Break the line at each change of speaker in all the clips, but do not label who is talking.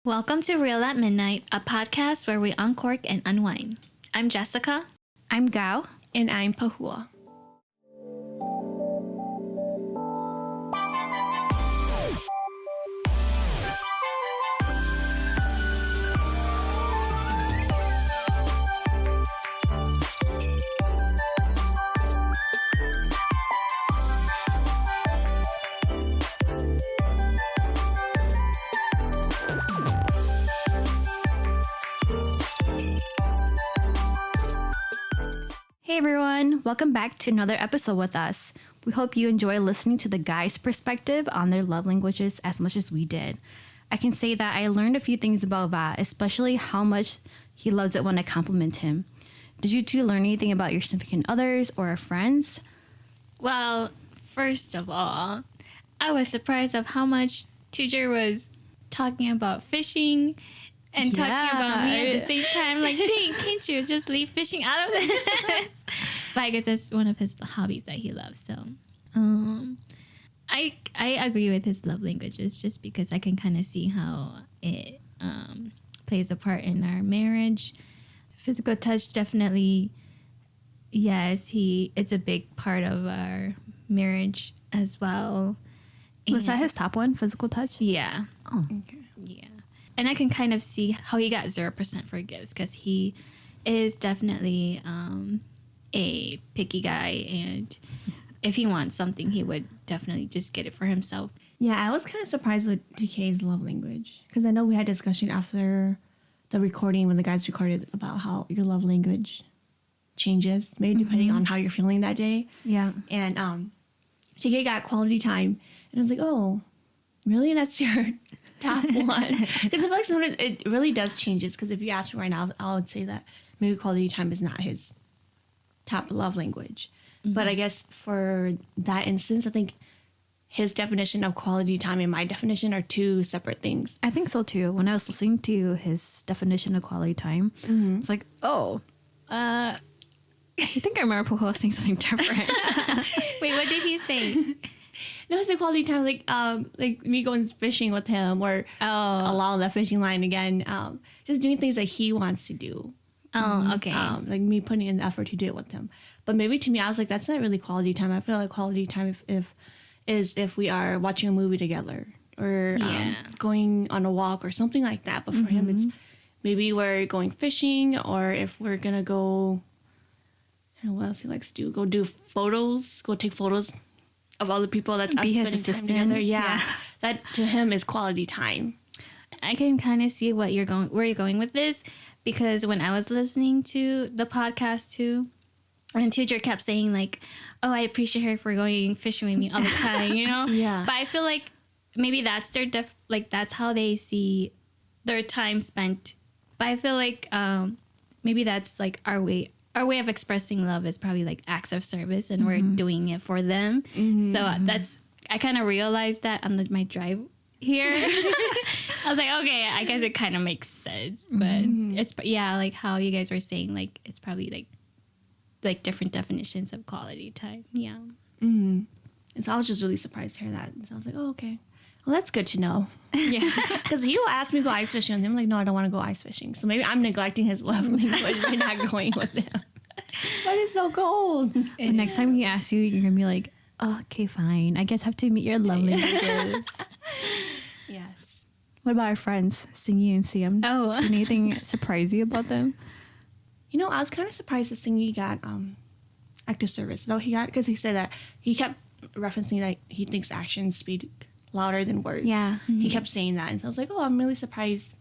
Welcome to Real at Midnight, a podcast where we uncork and unwind. I'm Jessica.
I'm Gao.
And I'm Pa Houa.
Hey everyone, welcome back to another episode with us. We hope you enjoy listening to the guys' perspective on their love languages as much as we did. I can say that I learned a few things about Va, especially how much he loves it when I compliment him. Did you two learn anything about your significant others or friends?
Well, first of all, I was surprised of how much teacher was talking about fishing and talking about me at the same time. Like, dang, can't you just leave fishing out of this? But I guess that's one of his hobbies that he loves. So, I agree with his love languages just because I can kind of see how it plays a part in our marriage. Physical touch, definitely, yes, it's a big part of our marriage as well.
Was that his top one, physical touch?
Yeah.
Oh.
Okay. Yeah. And I can kind of see how he got 0% for gifts because he is definitely a picky guy. And if he wants something, he would definitely just get it for himself.
Yeah, I was kind of surprised with DK's love language because I know we had discussion after the recording when the guys recorded about how your love language changes, maybe depending on how you're feeling that day.
Yeah.
And DK got quality time. And I was like, oh, really? That's your top one? Because I feel like sometimes it really does change. Because if you ask me right now, I would say that maybe quality time is not his top love language. Mm-hmm. But I guess for that instance, I think his definition of quality time and my definition are two separate things.
I think so too. When I was listening to his definition of quality time, it's like, I think I remember Pa Houa saying something different.
Wait, what did he say?
No, it's the quality time, like me going fishing with him or along the fishing line again. Just doing things that he wants to do.
Oh, okay.
Like me putting in the effort to do it with him. But maybe to me, I was like, that's not really quality time. I feel like quality time if we are watching a movie together or going on a walk or something like that. But for him, it's maybe we're going fishing or if we're going to go, I don't know what else he likes to do. Go take photos of all the people that's
be his assistant.
Together. Yeah. That to him is quality time.
I can kind of see where you're going with this because when I was listening to the podcast too, and teacher kept saying like, "Oh, I appreciate her for going fishing with me all the time," you know.
Yeah.
But I feel like maybe that's their that's how they see their time spent. But I feel like maybe that's like our way of expressing love is probably like acts of service and we're doing it for them. So I kind of realized that on my drive here. I was like, okay, I guess it kind of makes sense. But it's, like how you guys were saying, like it's probably like different definitions of quality time. Yeah.
Mm-hmm. And so I was just really surprised to hear that. So I was like, oh, okay. Well, that's good to know.
Yeah.
Because he will ask me to go ice fishing with him. I'm like, no, I don't want to go ice fishing. So maybe I'm neglecting his love language by not going with him. But it's so cold.
And next time he asks you, you're going to be like, oh, okay, fine. I guess I have to meet your love languages.
Yes.
What about our friends, Singy and Siam?
Oh.
Anything surprise you about them?
You know, I was kind of surprised that Singy got active service. Though because he said that he kept referencing that he thinks actions speak louder than words.
Yeah.
Mm-hmm. He kept saying that. And so I was like, oh, I'm really surprised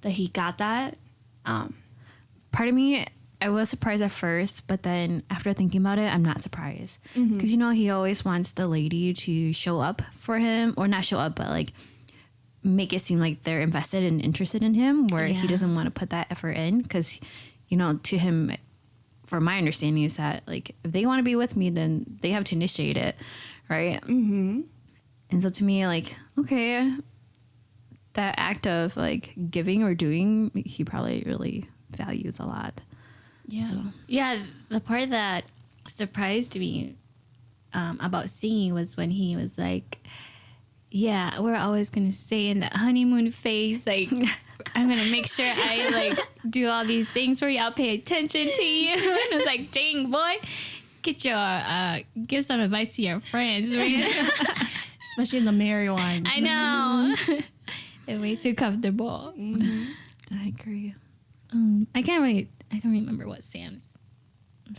that he got that.
Part of me, I was surprised at first, but then after thinking about it, I'm not surprised. Because, he always wants the lady to show up for him, or not show up, but like make it seem like they're invested and interested in him, where he doesn't want to put that effort in. Because, to him, from my understanding, is that like if they want to be with me, then they have to initiate it, right? Mm-hmm. And so to me, like, okay, that act of like giving or doing, he probably really values a lot.
Yeah.
So, the part that surprised me about singing was when he was like, yeah, we're always gonna stay in that honeymoon phase. Like, I'm gonna make sure I like do all these things for you. I'll pay attention to you. And it's like, dang boy, get your give some advice to your friends, man.
Especially the married ones.
I know. They're way too comfortable.
I agree.
I don't remember what Sam's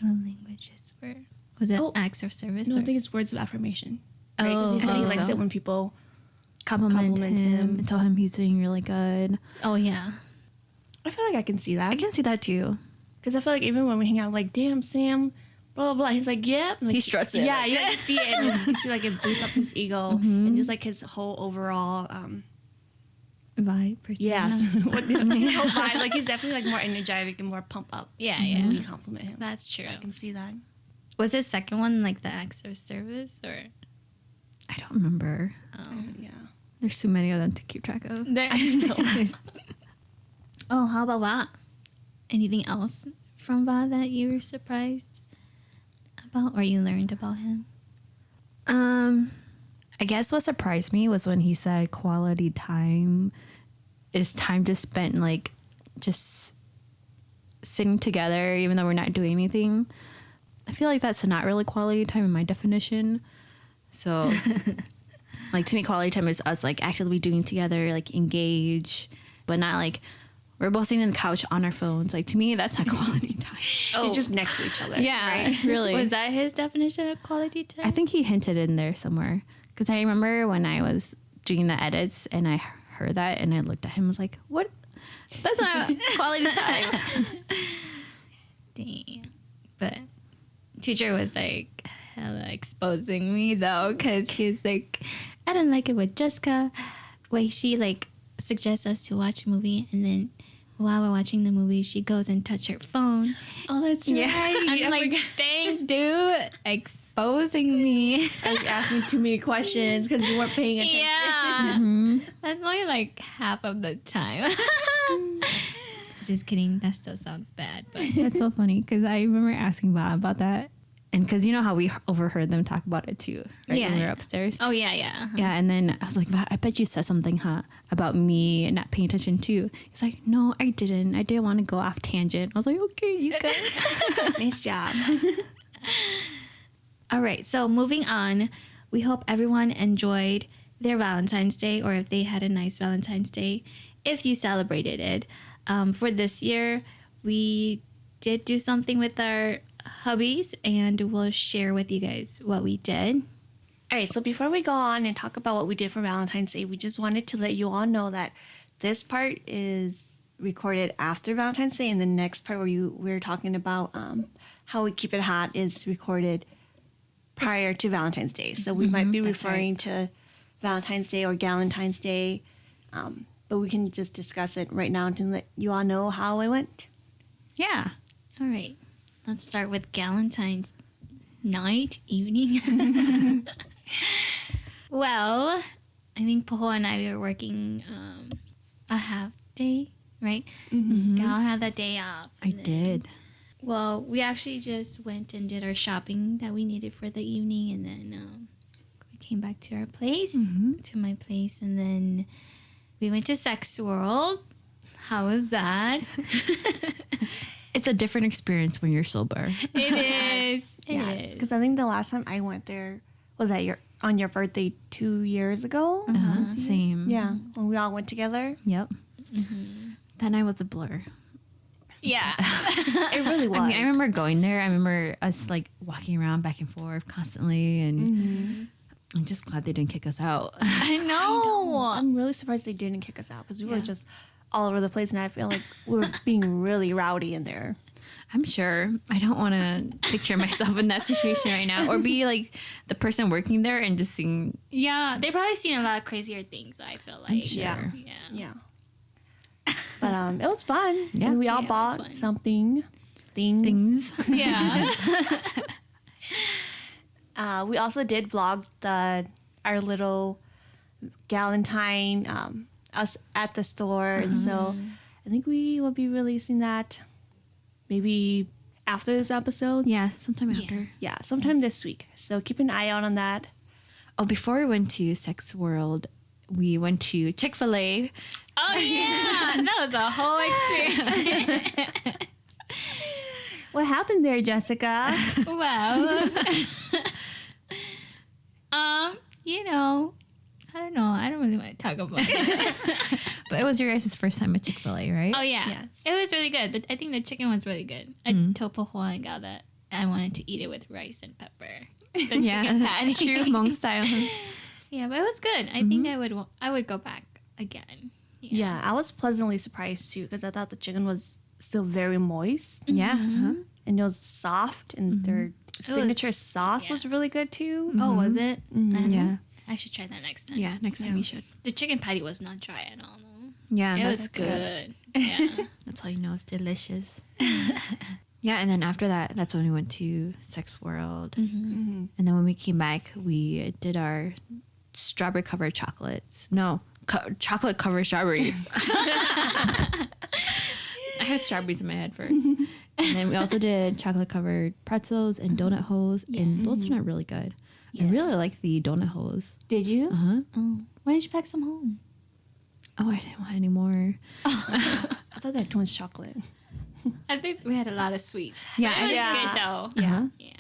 love languages were. Was it acts of service?
No, I think it's words of affirmation. Right? 'Cause
Oh,
he said he likes
so.
it when people
Compliment
Compliment
him
him.
and tell him he's doing really good.
oh yeah.
I feel like I can see that.
I can see that too.
Because I feel like even when we hang out, like, damn, Sam, blah, blah, blah. He's like, yep. Like,
He struts it.
Yeah, you can see it. And you can see, like, it boosts up his ego. And just, like, his whole overall,
Vibe.
yes. What his whole vibe. Like, he's definitely, like, more energetic and more pump up.
Yeah,
When
yeah.
you compliment him.
That's true.
So I can see that.
Was his second one like the acts of service or?
I don't remember.
Yeah.
There's too many of them to keep track of.
There. Oh, how about Va? Anything else from Va that you were surprised about or you learned about him?
I guess what surprised me was when he said quality time is time to spend like just sitting together even though we're not doing anything. I feel like that's not really quality time in my definition. So like to me quality time is us like actively doing together, like engage, but not like we're both sitting on the couch on our phones. Like to me that's not quality time.
You're just next to each other.
Yeah, really.
Was that his definition of quality time?
I think he hinted in there somewhere because I remember when I was doing the edits and I heard that and I looked at him and was like, what? That's not quality time.
Damn. But teacher was like hella exposing me though, because he was like, I don't like it with Jessica. Wait, she like suggests us to watch a movie and then while we're watching the movie, she goes and touch her phone.
Oh, that's right.
I'm like, dang, dude, exposing me.
I was asking too many questions because you weren't paying attention.
Yeah. That's only like half of the time. Just kidding. That still sounds bad, but
That's so funny because I remember asking Bob about that. And because you know how we overheard them talk about it too, right?
Yeah,
When we were
yeah.
upstairs.
oh yeah, yeah.
Yeah, and then I was like, I bet you said something, huh, about me not paying attention too. He's like, no, I didn't. I didn't want to go off tangent. I was like, okay, you good.
Nice job.
All right, so moving on, we hope everyone enjoyed their Valentine's Day or if they had a nice Valentine's Day, if you celebrated it. For this year, we did do something with our hubbies and we'll share with you guys what we did.
All right, so before we go on and talk about what we did for Valentine's Day, we just wanted to let you all know that this part is recorded after Valentine's Day, and the next part where we're talking about how we keep it hot is recorded prior to Valentine's Day. So we might be
that's
referring to Valentine's Day or Galentine's Day, but we can just discuss it right now to let you all know how it went.
Yeah.
All right, let's start with Galentine's night, evening. Well, I think Pa Houa and I were working a half day, right? Gal had that day off.
I
and then-
did.
Well, we actually just went and did our shopping that we needed for the evening, and then we came back to our place, to my place, and then we went to Sex World. How was that?
It's a different experience when you're sober.
It is. It
Yes,
is.
because I think the last time I went there was on your birthday 2 years ago.
Same.
Yeah, when we all went together.
Yep. That night was a blur.
Yeah.
It really was.
I mean, I remember going there. I remember us like walking around back and forth constantly, and I'm just glad they didn't kick us out.
I know.
I'm really surprised they didn't kick us out because we were
Yeah.
just all over the place, and I feel like we were being really rowdy in there.
I'm sure. I don't want to picture myself in that situation right now, or be like the person working there and just seeing.
Yeah, they probably seen a lot of crazier things, I feel like.
sure.
Yeah.
Yeah. But it was fun.
Yeah.
And we all
Yeah, it was
bought
fun.
something. Things.
Yeah.
We also did vlog our little Galentine, us at the store. And so I think we will be releasing that maybe after this episode.
Yeah, sometime after.
Yeah, sometime this week. So keep an eye out on that.
Oh, before we went to Sex World, we went to Chick-fil-A.
Oh yeah, that was a whole experience.
What happened there, Jessica?
Well, you know, I don't know. I don't really want to talk about it.
But it was your guys' first time at Chick-fil-A, right?
Oh yeah,
Yes.
it was really good. I think the chicken was really good. I told Pa Houa and Gal that I wanted to eat it with rice and pepper. The chicken patty.
True Hmong style.
Yeah, but it was good. I think I would go back again.
Yeah, I was pleasantly surprised too because I thought the chicken was still very moist
Yeah. Uh-huh.
and it was soft, and their signature sauce
yeah.
was really good too.
Oh, was it?
Yeah.
I should try that next time.
Yeah. Next time you should.
The chicken patty was not dry at all. Though.
Yeah.
It
that's
was good. Yeah.
That's all you know. It's delicious. Yeah, and then after that, that's when we went to Sex World. And then when we came back, we did our strawberry covered chocolates. No, chocolate covered strawberries. I had strawberries in my head first. And then we also did chocolate covered pretzels and donut holes, and those turned out really good. I really like the donut holes.
Did you?
Uh-huh.
Oh, why didn't you pack some home?
Oh, I didn't want any more.
I thought they had too much chocolate.
I think we had a lot of sweets.
Yeah,
But it was
yeah.
good though.
Uh-huh.
Yeah.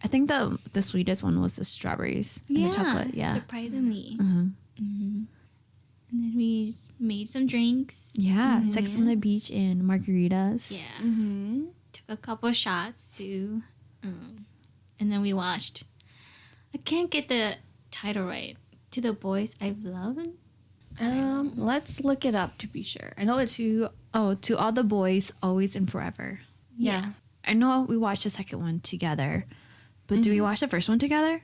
I think the sweetest one was the strawberries and the chocolate. Yeah.
Surprisingly.
Uh-huh.
And then we just made some drinks.
Yeah, Sex on the Beach and margaritas.
Yeah. Took a couple shots too. And then we watched. I can't get the title right. To the Boys I've Loved.
Let's look it up to be sure. I know it's
To all the boys, always and forever.
yeah.
I know we watched the second one together, but do we watch the first one together?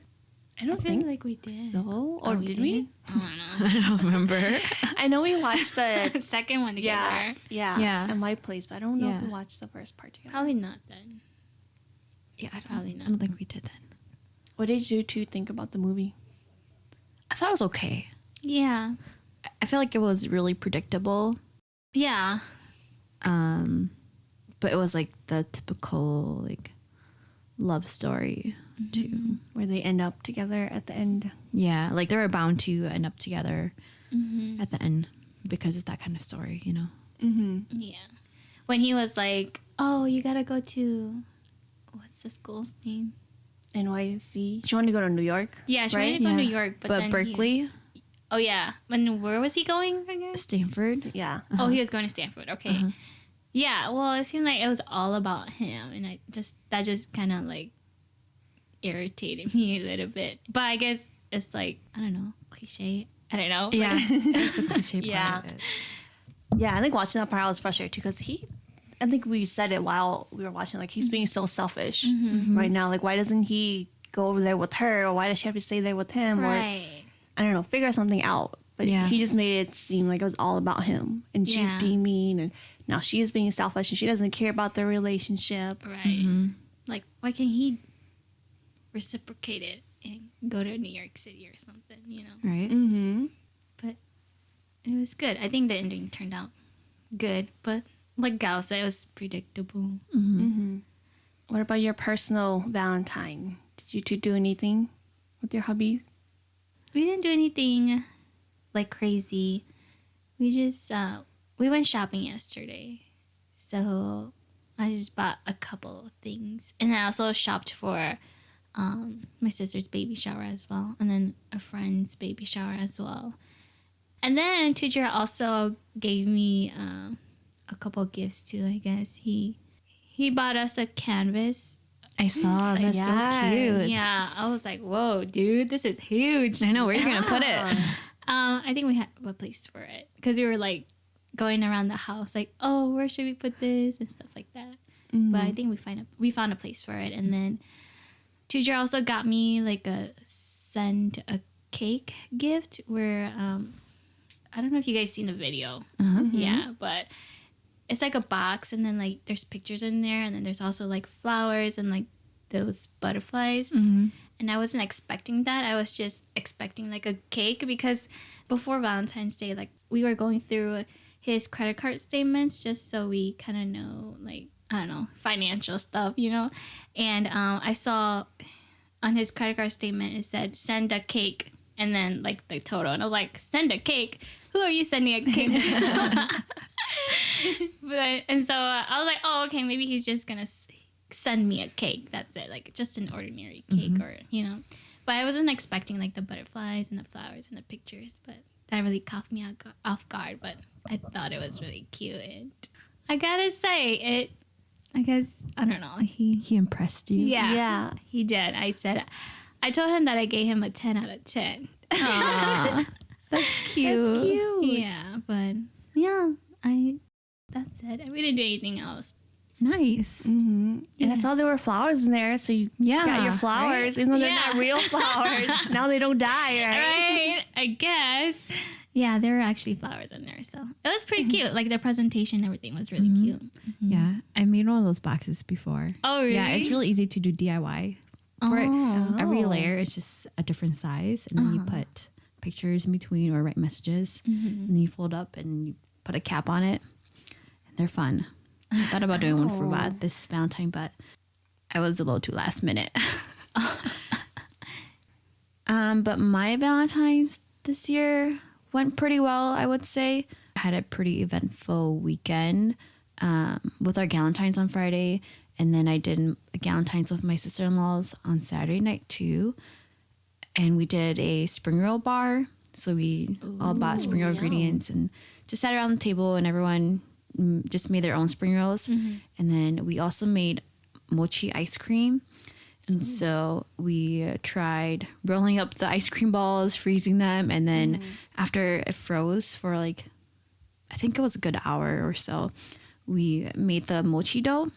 I
I
don't
feel
think
like we did.
so.
Oh,
Or did we?
I don't know.
I don't remember.
I know we watched the
Second one together.
yeah at my place, but I don't know if we
Yeah.
watched the first part together.
Probably not then.
Yeah,
Probably not.
I don't think we did then.
What did you two think about the movie?
I thought it was okay.
Yeah.
I feel like it was really predictable,
Yeah.
but it was like the typical like love story too.
Where they end up together at the end?
Yeah, like they were bound to end up together at the end because it's that kind of story, you know.
Yeah. When he was like, "Oh, you gotta go to, what's the school's name?"
NYC. She wanted to go to New York.
Yeah, she
right?
wanted to go to New York, but then he-
Berkeley,
oh yeah. When where was he going again?
Stanford.
Yeah.
Oh, he was going to Stanford. Okay. Yeah. Well, it seemed like it was all about him, and that just kind of like irritated me a little bit. But I guess it's like, I don't know, cliche. I don't know.
Yeah, it's a cliche part
Yeah.
of it.
Yeah, I think watching that part I was frustrated too because I think we said it while we were watching, like he's being so selfish right now. Like, why doesn't he go over there with her, or why does she have to stay there with him? Or
Right.
I don't know, figure something out. But
Yeah.
he just made it seem like it was all about him, and she's
Yeah.
being mean, and now she is being selfish, and she doesn't care about their relationship.
Right. Like, why can't he reciprocate it and go to New York City or something, you know?
Right.
Mm-hmm.
But it was good. I think the ending turned out good, but like Gal said, it was predictable.
What about your personal Valentine? Did you two do anything with your hubby?
We didn't do anything like crazy. We just we went shopping yesterday, so I just bought a couple of things, and I also shopped for my sister's baby shower as well, and then a friend's baby shower as well. And then teacher also gave me a couple of gifts too. I guess he bought us a canvas.
I saw. That's so
Yes.
cute.
Yeah, I was like, whoa, dude, this is huge.
I know where you're gonna put it.
I think we have a place for it because we were like going around the house, like, oh, where should we put this and stuff like that. But I think we found a place for it, and then teacher also got me like send a cake gift where I don't know if you guys seen the video. Yeah, but it's like a box, and then like there's pictures in there, and then there's also like flowers and like those butterflies. And I wasn't expecting that. I was just expecting like a cake because before Valentine's Day, like we were going through his credit card statements just so we kind of know, like, I don't know, financial stuff, you know. And I saw on his credit card statement, it said send a cake and then like the total. And I was like, send a cake? Who are you sending a cake to? And so I was like, oh, okay, maybe he's just going to send me a cake. That's it. Like just an ordinary cake or, you know. But I wasn't expecting like the butterflies and the flowers and the pictures. But that really caught me off guard. But I thought it was really cute. And I got to say, I guess, I don't know.
He impressed you.
Yeah, he did. I told him that I gave him a 10 out of 10.
Aww, that's cute.
That's cute.
Yeah, but yeah, that's it. We didn't do anything else.
Nice.
Mm-hmm. And I saw there were flowers in there, so you got your flowers, even though they're not real flowers. Now they don't die, right?
Right, I guess. Yeah, there were actually flowers in there, so it was pretty cute. Like the presentation and everything was really cute. Mm-hmm.
Yeah, I made one of those boxes before.
Oh, really?
Yeah, it's really easy to do DIY. For it. Every layer is just a different size, and then you put pictures in between or write messages, and then you fold up and you put a cap on it. And they're fun. I thought about doing one for this Valentine, but I was a little too last minute. But my Valentine's this year went pretty well, I would say. I had a pretty eventful weekend with our Galentines on Friday. And then I did a Galentine's with my sister-in-laws on Saturday night too. And we did a spring roll bar. So we all bought spring roll ingredients and just sat around the table and everyone just made their own spring rolls. And then we also made mochi ice cream. And so we tried rolling up the ice cream balls, freezing them. And then after it froze for like, I think it was a good hour or so, we made the mochi dough.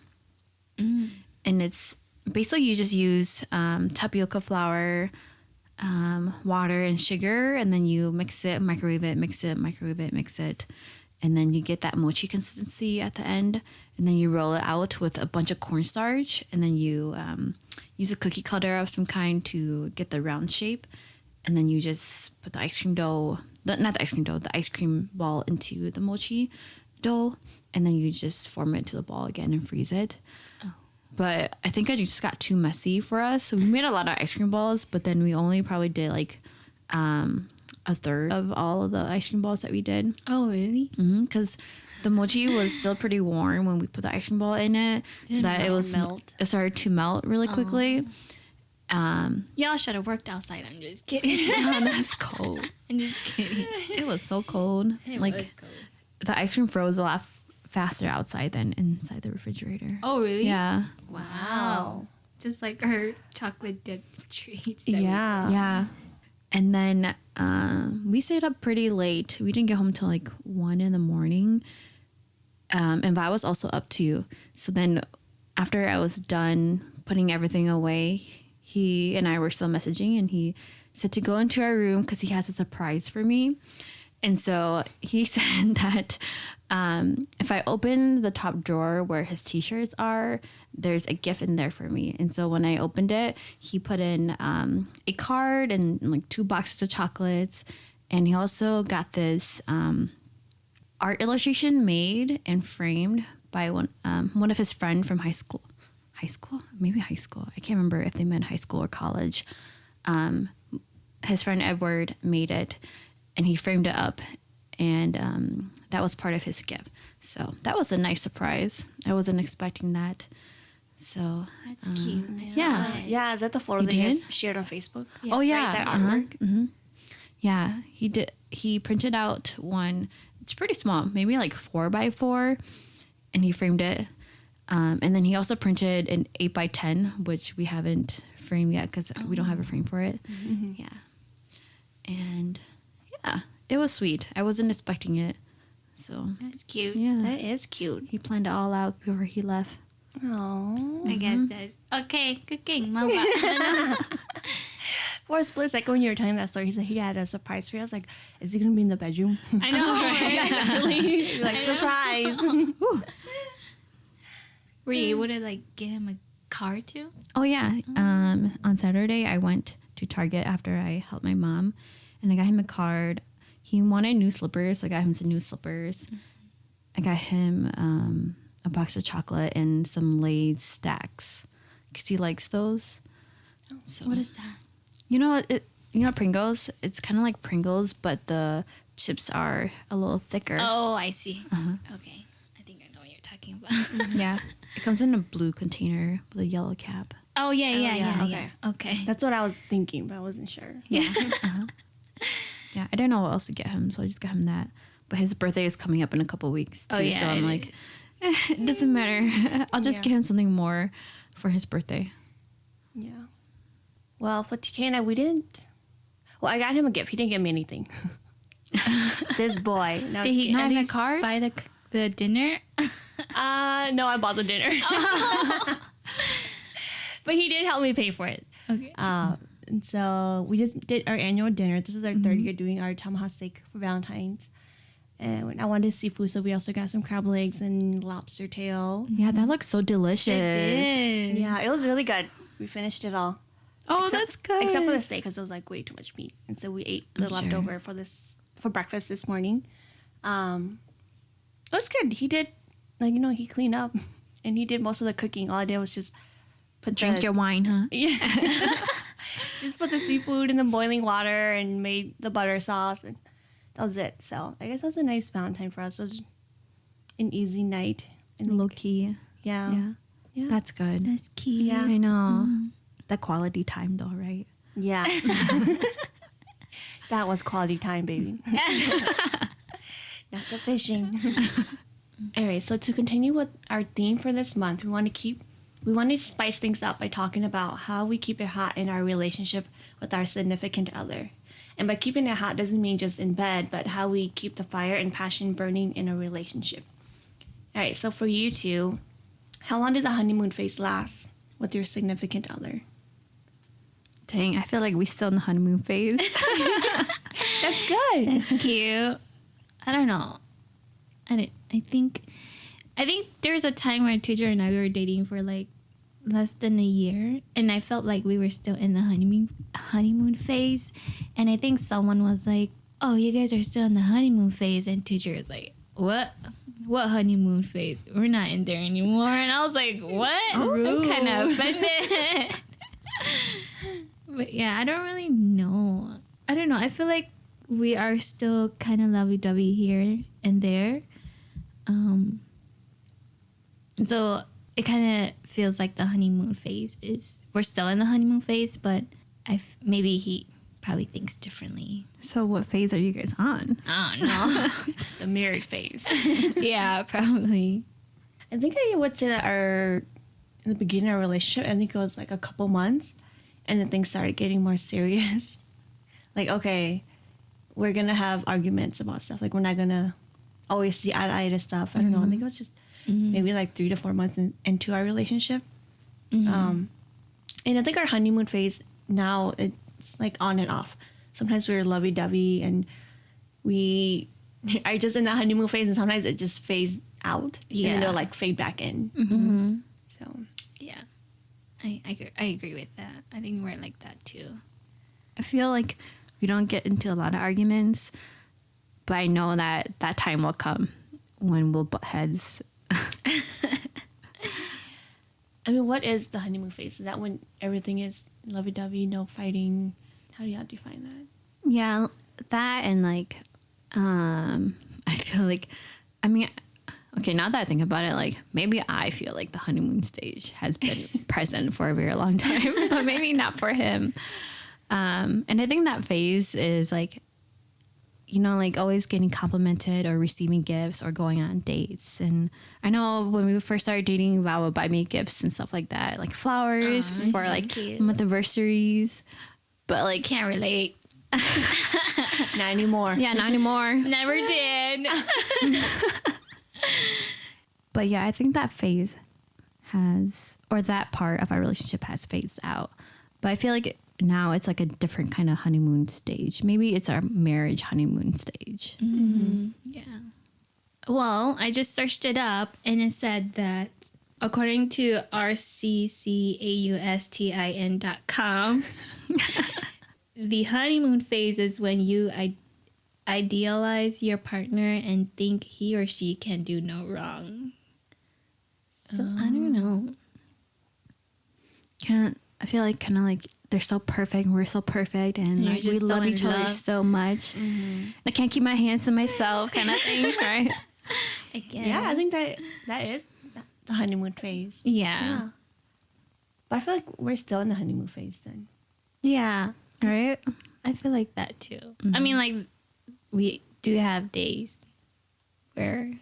And it's basically you just use tapioca flour, water, and sugar, and then you mix it, microwave it, mix it, microwave it, mix it, and then you get that mochi consistency at the end. And then you roll it out with a bunch of cornstarch, and then you use a cookie cutter of some kind to get the round shape, and then you just put the ice cream dough, not the ice cream dough, the ice cream ball into the mochi dough, and then you just form it into the ball again and freeze it. But I think it just got too messy for us. So we made a lot of ice cream balls, but then we only probably did like a third of all of the ice cream balls that we did.
Oh, really?
Because the mochi was still pretty warm when we put the ice cream ball in it. So that it started to melt really quickly.
Y'all should have worked outside. I'm just kidding.
Oh, that's cold.
I'm just kidding.
It was so cold.
It
like
was cold.
the ice cream froze a lot faster outside than inside the refrigerator.
Oh, really?
Yeah.
Wow. Just like our chocolate dipped treats. That
Yeah. And then we stayed up pretty late. We didn't get home till like 1 a.m. And Vi was also up too. So then after I was done putting everything away, he and I were still messaging, and he said to go into our room because he has a surprise for me. And so he said that if I open the top drawer where his t-shirts are, there's a gift in there for me. And so when I opened it, he put in a card and like 2 boxes of chocolates. And he also got this art illustration made and framed by one of his friend from high school. Maybe high school. I can't remember if they meant high school or college. His friend Edward made it, and he framed it up, and that was part of his gift. So that was a nice surprise. I wasn't expecting that. So
That's cute.
Yeah, is that the photo
You
that you
did?
guys shared on Facebook?
Yeah.
Oh yeah,
Right, that artwork?
Yeah, he did. He printed out one. It's pretty small, maybe like 4x4, and he framed it. And then he also printed an 8x10, which we haven't framed yet because we don't have a frame for it. Yeah, and yeah, it was sweet. I wasn't expecting it, so
That's cute.
yeah,
That is cute.
he planned it all out before he left.
Oh.
I guess that's okay. Cooking, mama.
For a split second when you were telling that story, he said he had a surprise for you. I was like, is he gonna be in the bedroom?
I know, right?
Really? Like, surprise.
Were you able to like get him a card too?
Oh yeah, on Saturday I went to Target after I helped my mom, and I got him a card. He wanted new slippers, so I got him some new slippers. I got him a box of chocolate and some Lay's stacks because he likes those. So
What is that?
you know Pringles? It's kind of like Pringles, but the chips are a little thicker.
Oh, I see. Okay. I think I know what you're talking about.
Yeah. It comes in a blue container with a yellow cap.
Oh, yeah.
okay.
Okay.
That's what I was thinking, but I wasn't sure.
Yeah. Yeah, I didn't know what else to get him, so I just got him that. But his birthday is coming up in a couple weeks too,
Oh, yeah,
so I'm
it
like, it doesn't matter. I'll just get him something more for his birthday.
Yeah. Well, for TK and I, we didn't. Well, I got him a gift. He didn't get me anything. This boy. No,
Did he
not
at
even a
least
card?
buy the dinner?
No, I bought the dinner. But he did help me pay for it.
Okay.
And so we just did our annual dinner. This is our third year doing our tomahawk steak for Valentine's. And I wanted seafood, so we also got some crab legs and lobster tail.
Yeah, that looks so delicious.
It did.
Yeah, it was really good. We finished it all.
Oh, that's good.
Except for the steak, because it was like way too much meat. And so we ate the
I'm sure.
leftover for breakfast this morning. It was good. He did, he cleaned up. And he did most of the cooking. All I did was just
Drink your wine, huh?
Yeah. Just put the seafood in the boiling water and made the butter sauce, and that was it. So I guess that was a nice Valentine for us. It was an easy night. And
Low key.
Yeah.
Yeah. That's good.
That's cute.
Yeah.
I know. That quality time though, right?
Yeah. That was quality time, baby. Not the fishing. Anyway, so to continue with our theme for this month, we want to spice things up by talking about how we keep it hot in our relationship with our significant other. And by keeping it hot doesn't mean just in bed, but how we keep the fire and passion burning in a relationship. All right, so for you two, how long did the honeymoon phase last with your significant other?
Dang, I feel like we still in the honeymoon phase.
That's good.
That's cute. I don't know. I think there was a time where Teacher and I were dating for like less than a year, and I felt like we were still in the honeymoon phase. And I think someone was like, "Oh, you guys are still in the honeymoon phase," and Teacher was like, "What? What honeymoon phase? We're not in there anymore." And I was like, "What?" I'm kind of offended. But yeah, I don't really know. I don't know. I feel like we are still kind of lovey-dovey here and there. So it kind of feels like the honeymoon phase we're still in the honeymoon phase, but maybe he probably thinks differently.
So what phase are you guys on?
I don't know.
The married phase.
Yeah, probably.
I think I would say that in the beginning of our relationship, I think it was like a couple months, and then things started getting more serious. Like, okay, we're gonna have arguments about stuff. Like, we're not gonna always see eye to eye to stuff. I don't know. I think it was just maybe like 3 to 4 months into our relationship. And I think our honeymoon phase now, it's like on and off. Sometimes we're lovey-dovey and we are just in the honeymoon phase, and sometimes it just fades out.
Yeah.
And then it'll like fade back in. So
Yeah. I agree with that. I think we're like that too.
I feel like we don't get into a lot of arguments, but I know that time will come when we'll butt heads.
I mean, what is the honeymoon phase? Is that when everything is lovey-dovey, no fighting? How do y'all define that?
Yeah, that and like, I feel like, I mean, okay, now that I think about it, like maybe I feel like the honeymoon stage has been present for a very long time, but maybe not for him. And I think that phase is like, like always getting complimented or receiving gifts or going on dates. And I know when we first started dating, Val would buy me gifts and stuff like that, like flowers for
so
like
cute.
month anniversaries. But like,
Can't relate.
Not anymore.
yeah, not anymore.
Never did.
But yeah, I think that phase that part of our relationship has phased out. But I feel like now it's like a different kind of honeymoon stage. Maybe it's our marriage honeymoon stage.
Yeah. Well, I just searched it up and it said that according to rccaustin.com, the honeymoon phase is when you idealize your partner and think he or she can do no wrong. So I don't know.
I feel like kind of like they're so perfect and we're so perfect and
You're
like, we
just so
love
in
each other
love.
so much. I can't keep my hands to myself kind of thing, right?
I guess.
Yeah, I think that is the honeymoon phase.
Yeah.
But I feel like we're still in the honeymoon phase then.
Yeah.
Right?
I feel like that too. I mean, like, we do have days where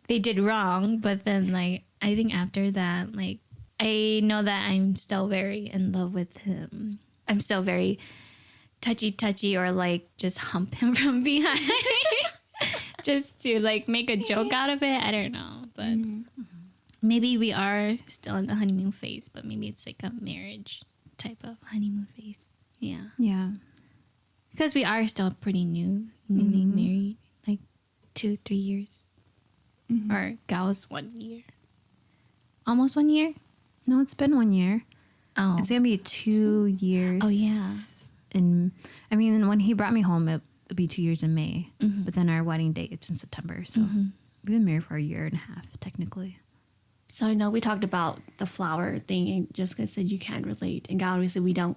they did wrong, but then, like, I think after that, like, I know that I'm still very in love with him. I'm still very touchy or, like, just hump him from behind. Just to, like, make a joke out of it. I don't know. But maybe we are still in the honeymoon phase, but maybe it's like a marriage type of honeymoon phase. Yeah.
Yeah.
Because we are still pretty newly married, like 2-3 years. Or Gal's 1 year. Almost 1 year?
No, it's been 1 year.
Oh.
It's going to be 2 years.
Oh, yeah.
And I mean, when he brought me home, it would be 2 years in May. But then our wedding date, it's in September. So we've been married for a year and a half, technically.
So I know we talked about the flower thing, and Jessica said you can't relate, and God obviously we don't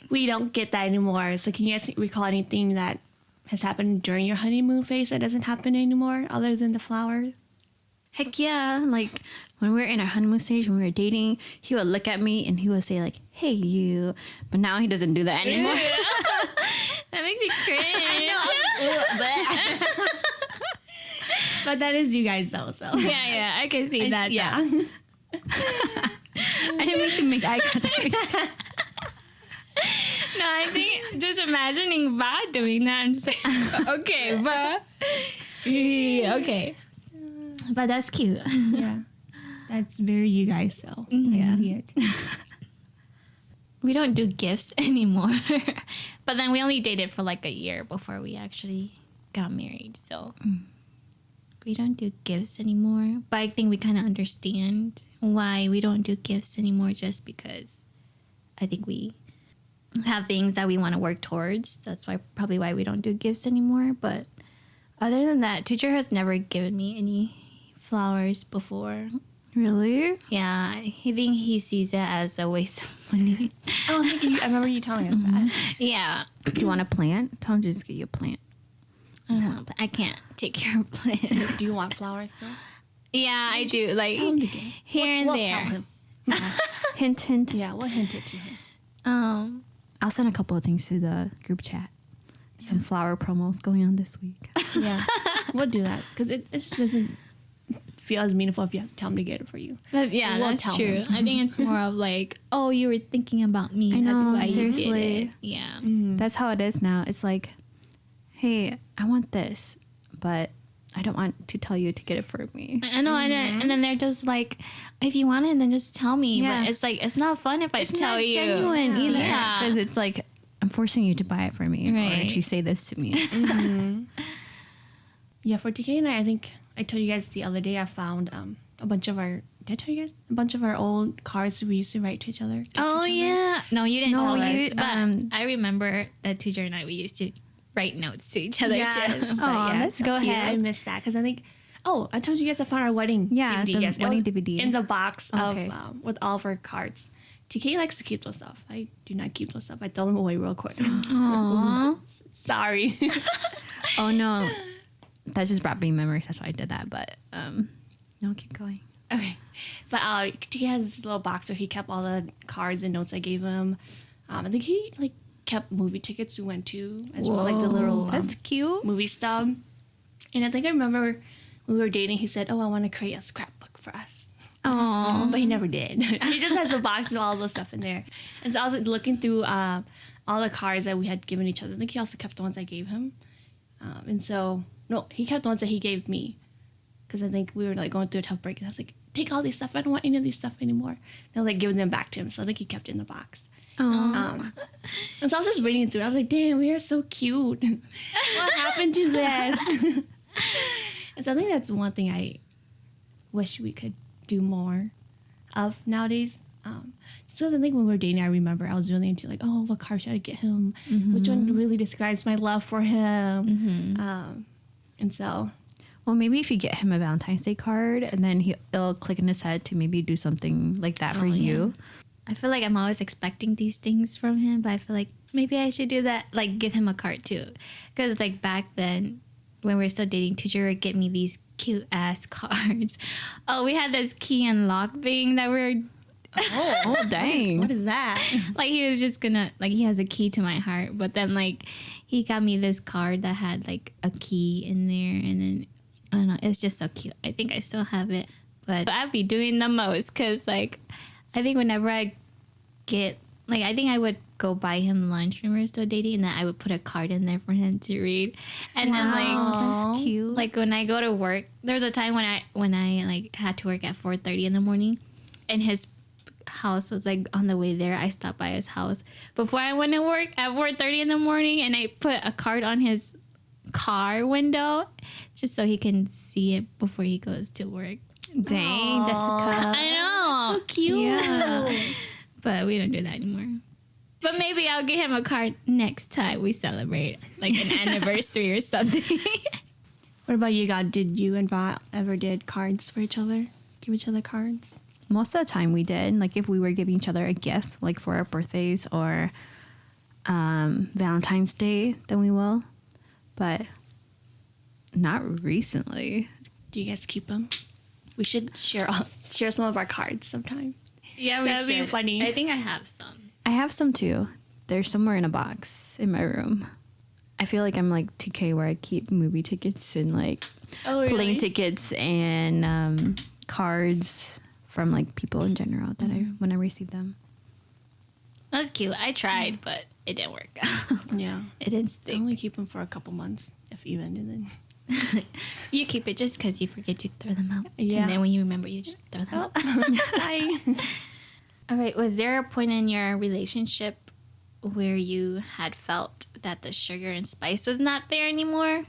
we don't get that anymore. So can you guys recall anything that has happened during your honeymoon phase that doesn't happen anymore, other than the flower?
Heck yeah. Like when we were in our honeymoon stage, when we were dating, he would look at me and he would say like, hey, you. But now he doesn't do that anymore.
That makes me cringe.
But that is you guys though, so
Yeah, I can see that.
yeah.
I didn't mean to make eye contact.
No, I think just imagining Ba doing that, I'm just like, okay, Ba. Okay. But that's cute.
Yeah. That's very you guys, so
Yeah.
I see it.
We don't do gifts anymore. But then we only dated for like a year before we actually got married. So we don't do gifts anymore. But I think we kind of understand why we don't do gifts anymore, just because I think we have things that we want to work towards. That's probably why we don't do gifts anymore. But other than that, teacher has never given me any flowers before.
Really?
Yeah, I think he sees it as a waste of money.
Oh, I remember you telling us that.
Yeah.
Do you want a plant? Tell him to just get you a plant.
I don't know, but I can't take care of plants.
Do you want flowers still?
Yeah, I do. Like
Tell him to get it.
here and
We'll
there.
tell him.
Hint, hint.
Yeah, we'll hint it to him.
I'll send a couple of things to the group chat. Some flower promos going on this week.
Yeah, we'll do that because it just doesn't feel as meaningful if you have to tell him to get it for you.
Yeah,
We'll
that's
tell
true.
him.
I think it's more of like, oh, you were thinking about me.
I
That's
know,
why you did
seriously.
it. Yeah.
That's how it is now. It's like, hey, I want this, but I don't want to tell you to get it for me.
I know, and then they're just like, if you want it, then just tell me.
Yeah.
But it's like, it's not fun if I
It's
tell
not
you.
genuine either.
Yeah.
Because it's like, I'm forcing you to buy it for me or
Right.
to say this to me.
Yeah, for TK and I think I told you guys the other day I found a bunch of our. Did I tell you guys a bunch of our old cards we used to write to each other? gift
Oh,
to each other?
yeah. No, you didn't
No,
tell
you-
us. But I remember that teacher and I, we used to write notes to each other
Yes.
too. So,
Aw,
yeah.
that's
Go
Yeah,
ahead.
I missed that because I think. Oh, I told you guys I found our wedding
Yeah,
DVD.
the
Yes, it
wedding
was
DVD.
in the box
Okay.
of with all of our cards. TK likes to keep those stuff. I do not keep those stuff. I throw them away real quick.
Aww.
Sorry.
Oh, no. That just brought me memories. That's why I did that. But no, keep going.
Okay, but TK has this little box where he kept all the cards and notes I gave him. I think he like kept movie tickets we went to as well, like the little
That's cute.
movie stub. And I think I remember when we were dating, he said, "Oh, I want to create a scrapbook for us."
Aw.
But he never did. He just has a box with all the stuff in there. And so I was like, looking through all the cards that we had given each other. I think he also kept the ones I gave him. And so, no, he kept the ones that he gave me. Because I think we were like going through a tough break. And I was like, take all these stuff. I don't want any of these stuff anymore. And I was like giving them back to him. So I think he kept it in the box.
Aw.
And so I was just reading through. I was like, damn, we are so cute. What happened to this? And so I think that's one thing I wish we could do more of nowadays. Just because I think when we were dating, I remember I was really into like, oh, what card should I get him? Which one really describes my love for him? And so,
Well, maybe if you get him a Valentine's Day card and then it'll click in his head to maybe do something like that for you.
I feel like I'm always expecting these things from him, but I feel like maybe I should do that, like give him a card too. Because like back then, when we were still dating, teacher would get me these cute ass cards. Oh, we had this key and lock thing that we were
Oh, dang.
What is that?
like he was just gonna like he has a key to my heart, but then like he got me this card that had like a key in there, and then I don't know, it's just so cute. I think I still have it, but I'd be doing the most because like I think whenever I get like I think I would go buy him lunch when we were still dating, and then I would put a card in there for him to read, and then
That's cute.
like when I go to work, there was a time when I like had to work at 4:30 in the morning, and his house was like on the way there. I stopped by his house before I went to work at 4:30 in the morning, and I put a card on his car window just so he can see it before he goes to work.
Dang, Jessica.
I know,
So cute.
Yeah.
but we don't do that anymore. But maybe I'll get him a card next time we celebrate like an anniversary or something.
What about you, God? Did you and Va ever did cards for each other? Give each other cards?
Most of the time we did. Like if we were giving each other a gift, like for our birthdays or Valentine's Day, then we will. But not recently.
Do you guys keep them? We should share some of our cards sometime.
Yeah, we
That'd be
should.
funny.
I think I have some.
I have some too. They're somewhere in a box in my room. I feel like I'm like TK where I keep movie tickets and like plane tickets and cards from like people in general that when I receive them.
That's cute. I tried, but it didn't work out.
Yeah.
It didn't
I
stick.
only keep them for a couple months, if even, and then
You keep it just because you forget to throw them out.
Yeah.
And then when you remember, you just throw them out.
bye.
All right. Was there a point in your relationship where you had felt that the sugar and spice was not there anymore?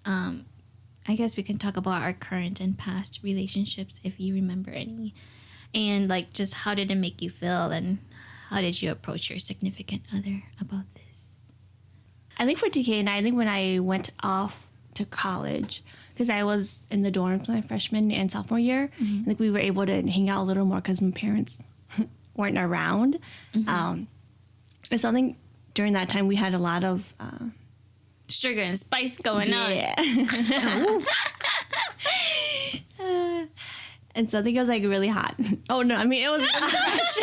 I guess we can talk about our current and past relationships if you remember any. And like just how did it make you feel, and how did you approach your significant other about this?
I think for TK and I think when I went off to college, because I was in the dorms my freshman and sophomore year, I think we were able to hang out a little more because my parents weren't around. And so I think during that time we had a lot of
Sugar and spice going on.
yeah. And so I think it was like really hot. Oh no, I mean it was really fresh.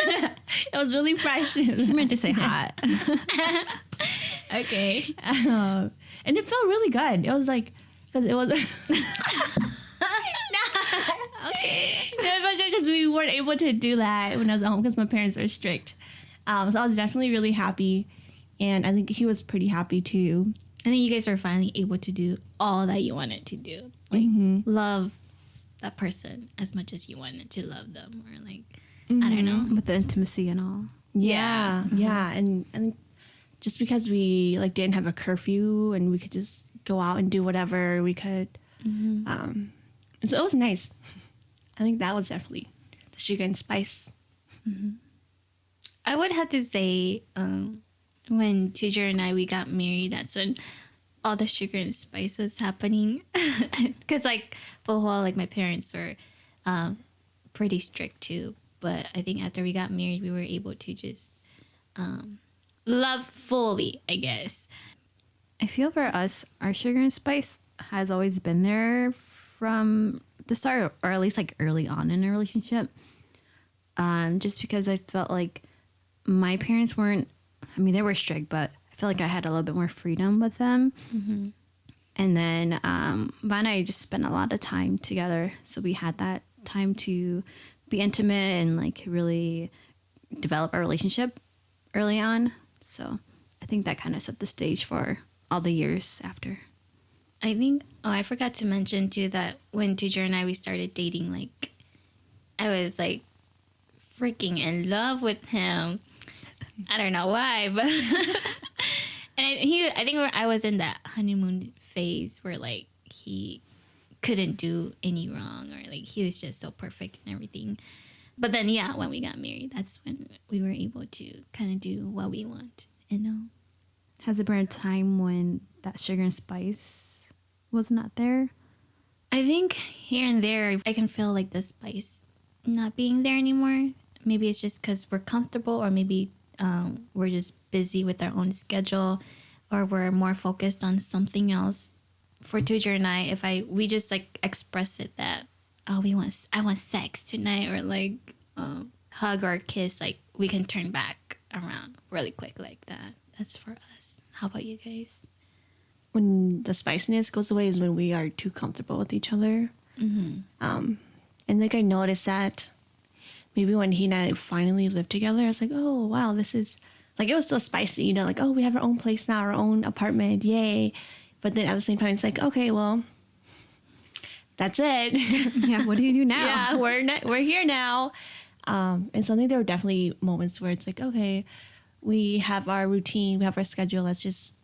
It was really fresh.
She meant to say hot.
Okay.
And it felt really good. It was like, because it was. Okay. No, it felt good because we weren't able to do that when I was at home because my parents were strict. So I was definitely really happy, and I think he was pretty happy too.
I think you guys were finally able to do all that you wanted to do. Like, love that person as much as you wanted to love them. Or, like, I don't know.
With the intimacy and all.
Yeah. And I think just because we, like, didn't have a curfew and we could just go out and do whatever we could. And so it was nice. I think that was definitely the sugar and spice.
I would have to say when Tujer and we got married, that's when all the sugar and spice was happening. Because, like, Pa Houa, like, my parents were pretty strict, too. But I think after we got married, we were able to just love fully, I guess.
I feel for us, our sugar and spice has always been there from the start, or at least like early on in a relationship. Just because I felt like my parents weren't, I mean, they were strict, but I feel like I had a little bit more freedom with them. And then Va and I just spent a lot of time together. So we had that time to be intimate and like really develop our relationship early on. So I think that kind of set the stage for all the years after.
I think, I forgot to mention too that when Tujer and we started dating, like, I was like freaking in love with him. I don't know why, but and I think I was in that honeymoon phase where like he couldn't do any wrong, or like he was just so perfect and everything. But then when we got married, that's when we were able to kind of do what we want, you know.
Has there been a time when that sugar and spice was not there?
I think here and there, I can feel like the spice not being there anymore. maybe it's just because we're comfortable, or maybe we're just busy with our own schedule, or we're more focused on something else. For Tujer and I, we just like express it that, oh, I want sex tonight, or like hug or kiss, like we can turn back around really quick like that. That's for us. How about you guys?
When the spiciness goes away is when we are too comfortable with each other. And like I noticed that maybe when he and I finally lived together, I was like, oh wow, this is like, it was still spicy, you know, like, oh, we have our own place now, our own apartment, yay. But then at the same time, it's like, okay, well, that's it.
Yeah, what do you do now?
Yeah, we're here now. And so I think there were definitely moments where it's like, okay, we have our routine, we have our schedule, let's just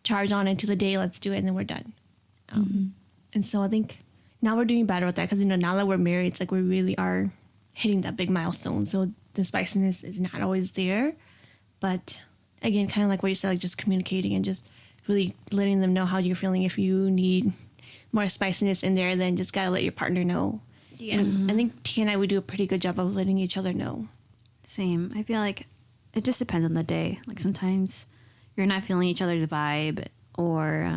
charge on into the day, let's do it, and then we're done. And so I think now we're doing better with that, because, you know, now that we're married, it's like we really are hitting that big milestone. So the spiciness is not always there. But again, kind of like what you said, like just communicating and just really letting them know how you're feeling. If you need more spiciness in there, then just gotta let your partner know.
Yeah.
And I think Tia and I, we do a pretty good job of letting each other know.
Same. I feel like it just depends on the day. Like sometimes you're not feeling each other's vibe, or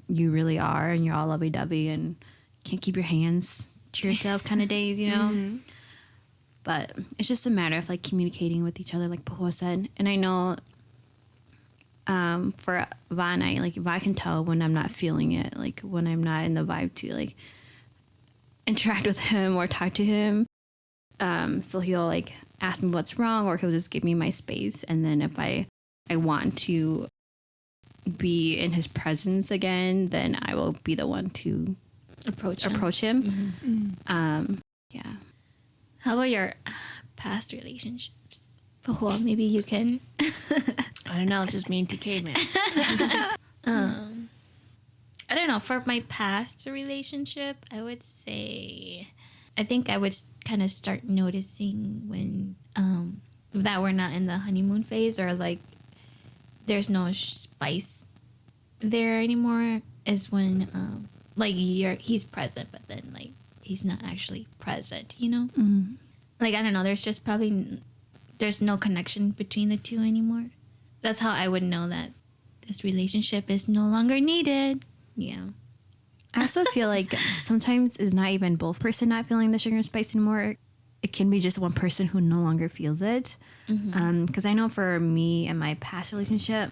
you really are, and you're all lovey-dovey and can't keep your hands to yourself kind of days, you know? But it's just a matter of like communicating with each other, like Pa Houa said. And I know for Va and I, like Va can tell when I'm not feeling it, like when I'm not in the vibe to like interact with him or talk to him. So he'll like ask me what's wrong, or he'll just give me my space. And then if I want to be in his presence again, then I will be the one to approach him. Yeah.
How about your past relationships? Pa Houa, maybe you can.
I don't know, it's just me and TK, man.
I don't know. For my past relationship, I would say, I think I would kind of start noticing when that we're not in the honeymoon phase, or like there's no spice there anymore, is when like he's present, but then like he's not actually present, you know? Like, I don't know, there's no connection between the two anymore. That's how I would know that this relationship is no longer needed. Yeah.
I also feel like sometimes it's not even both person not feeling the sugar and spice anymore. It can be just one person who no longer feels it. Because I know for me and my past relationship,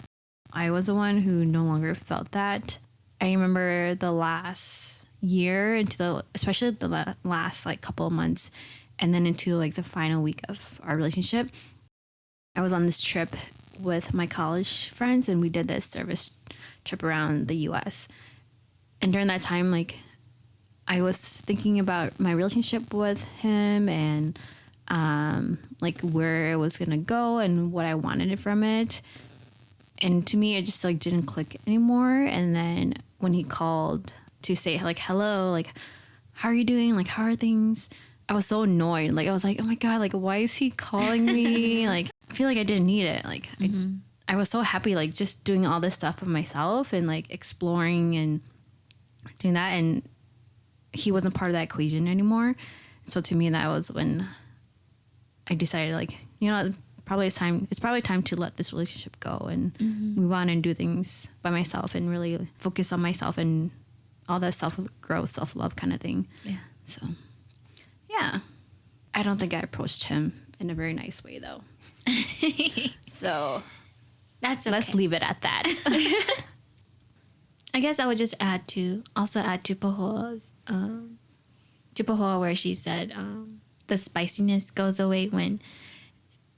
I was the one who no longer felt that. I remember the last year, especially the last like couple of months, and then into like the final week of our relationship, I was on this trip with my college friends, and we did this service trip around the US. And during that time, like, I was thinking about my relationship with him, and like where it was gonna go and what I wanted from it. And to me, it just like didn't click anymore. And then when he called to say like, hello, like, how are you doing? Like, how are things? I was so annoyed. Like, I was like, oh my God, like, why is he calling me? Like, I feel like I didn't need it. Like, I was so happy, like, just doing all this stuff for myself and like exploring and doing that. And he wasn't part of that equation anymore. So to me, that was when I decided, like, you know, it's probably time to let this relationship go and move on and do things by myself and really focus on myself and all that self-growth, self-love kind of thing.
Yeah.
So, yeah. I don't think I approached him in a very nice way, though. So,
that's okay.
Let's leave it at that.
I guess I would just add to Pa Houa's, to Pa Houa, where she said the spiciness goes away when,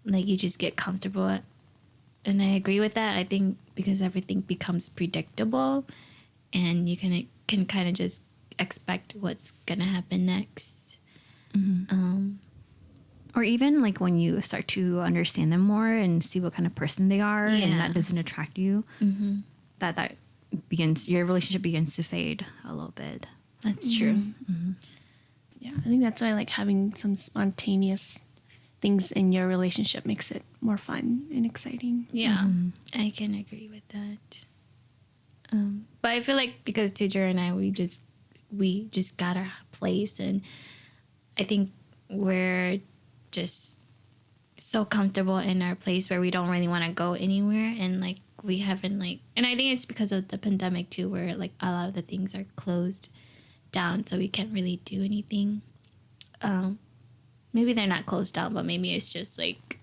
like, you just get comfortable. And I agree with that. I think because everything becomes predictable, and you can kind of just expect what's gonna happen next.
Or even like when you start to understand them more and see what kind of person they are, and that doesn't attract you, that your relationship begins to fade a little bit.
That's true.
Yeah, I think that's why, like, having some spontaneous things in your relationship makes it more fun and exciting.
Yeah, I can agree with that. But I feel like because Tujer and I, we just got our place, and I think we're just so comfortable in our place where we don't really want to go anywhere, and like we haven't like, and I think it's because of the pandemic too, where like a lot of the things are closed down, so we can't really do anything. Maybe they're not closed down, but maybe it's just like,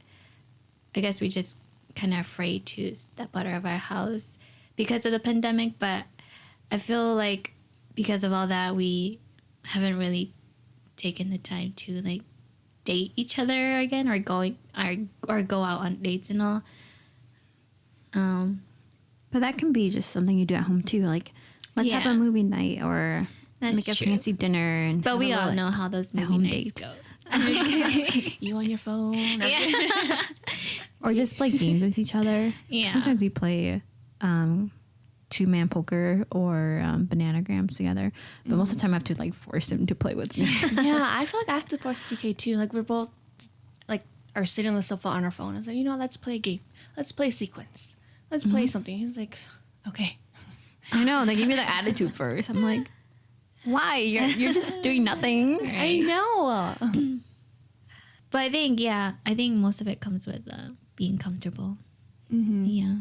I guess we just kind of afraid to step out of our house because of the pandemic. But I feel like because of all that, we haven't really taken the time to like date each other again, or go out on dates and all.
But that can be just something you do at home too. Like, let's have a movie night, or
That's
make a
true.
fancy dinner. And
But we all
like,
know how those movie
home
nights
date.
go. I'm just kidding.
You on your phone.
Yeah.
or just play games with each other.
Yeah.
Sometimes we play two-man poker or bananagrams together. But most of the time I have to like force him to play with me.
Yeah, I feel like I have to force TK too. Like we're both like are sitting on the sofa on our phone. I was like, let's play a game. Let's play sequence. Let's play something. He's like, okay.
I know. They give me the attitude first. I'm like, why? You're just doing nothing.
I know.
But I think most of it comes with being comfortable.
Mm-hmm.
Yeah.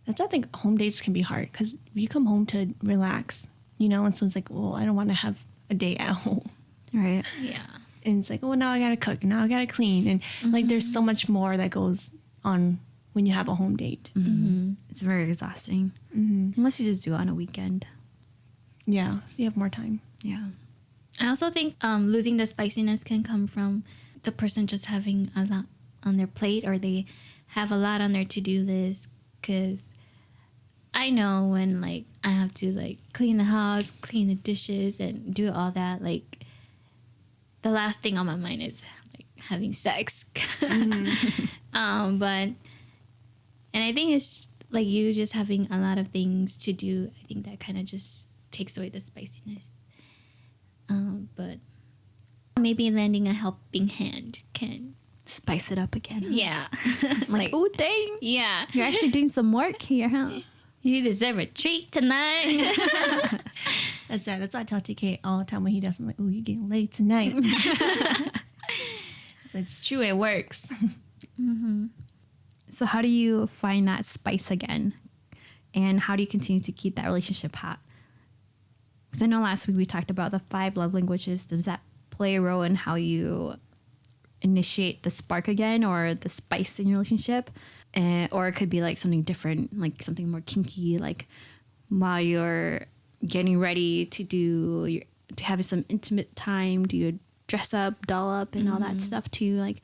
That's why I think home dates can be hard because you come home to relax, and so it's like, well, I don't want to have a day at home.
Right.
Yeah.
And it's like, oh, now I gotta cook, now I gotta clean, and like there's so much more that goes on when you have a home date.
Mm-hmm. It's very exhausting.
Mm-hmm.
Unless you just do it on a weekend.
Yeah, so you have more time.
Yeah.
I also think losing the spiciness can come from the person just having a lot on their plate, or they have a lot on their to-do list. Because I know when like I have to like clean the house, clean the dishes, and do all that, like the last thing on my mind is like having sex. But and I think it's like you just having a lot of things to do. I think that kind of just takes away the spiciness. But maybe lending a helping hand can.
Spice it up again.
Yeah.
Like, oh, dang.
Yeah.
You're actually doing some work here, huh?
You deserve a treat tonight.
That's right. That's what I tell TK all the time when he does. I'm like, oh, you're getting late tonight. It's true. It works.
Mm-hmm.
So how do you find that spice again? And how do you continue to keep that relationship hot? Because I know last week we talked about the 5 love languages. Does that play a role in how you initiate the spark again, or the spice in your relationship? Or it could be like something different, like something more kinky, like while you're getting ready to have some intimate time, do you dress up, doll up, and all that stuff too? Like,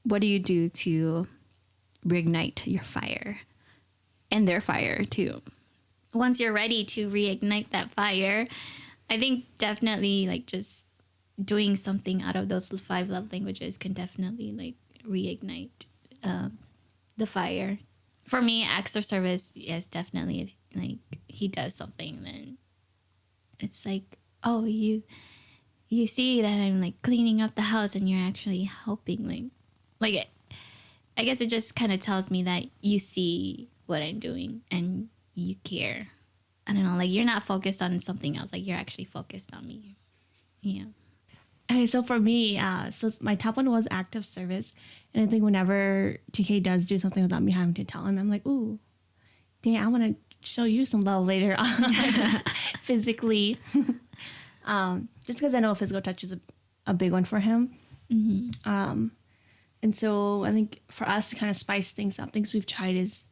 what do you do to reignite your fire and their fire too?
Once you're ready to reignite that fire, I think definitely like just doing something out of those 5 love languages can definitely like reignite the fire. For me, acts of service, yes, definitely. If like he does something, then it's like, oh, you see that I'm like cleaning up the house and you're actually helping. Like I guess it just kind of tells me that you see what I'm doing and you care. I don't know, like you're not focused on something else. Like you're actually focused on me. Yeah.
Okay, so for me, so my top one was act of service. And I think whenever TK does do something without me having to tell him, I'm like, ooh, dang, I want to show you some love later on physically. Just because I know physical touch is a big one for him. Mm-hmm. And so I think for us to kind of spice things up, things we've tried is,